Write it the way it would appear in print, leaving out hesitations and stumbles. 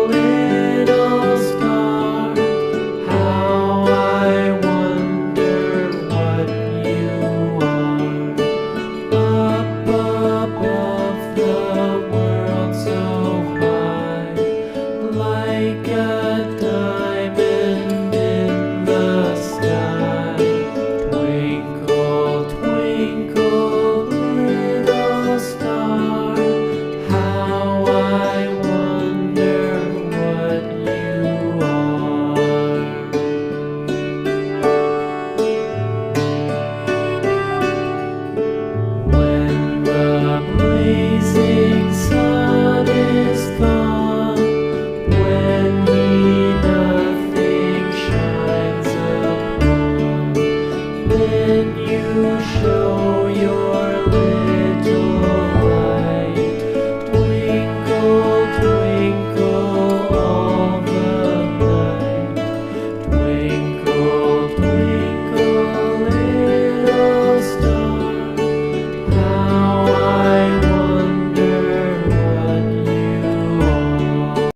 little star, how I wonder what you are. Up above the world so high, like a diamond in the sky. Twinkle, twinkle, little star, how I wonder what you are. When the blazing sun is gone, when he nothing shines upon, then you show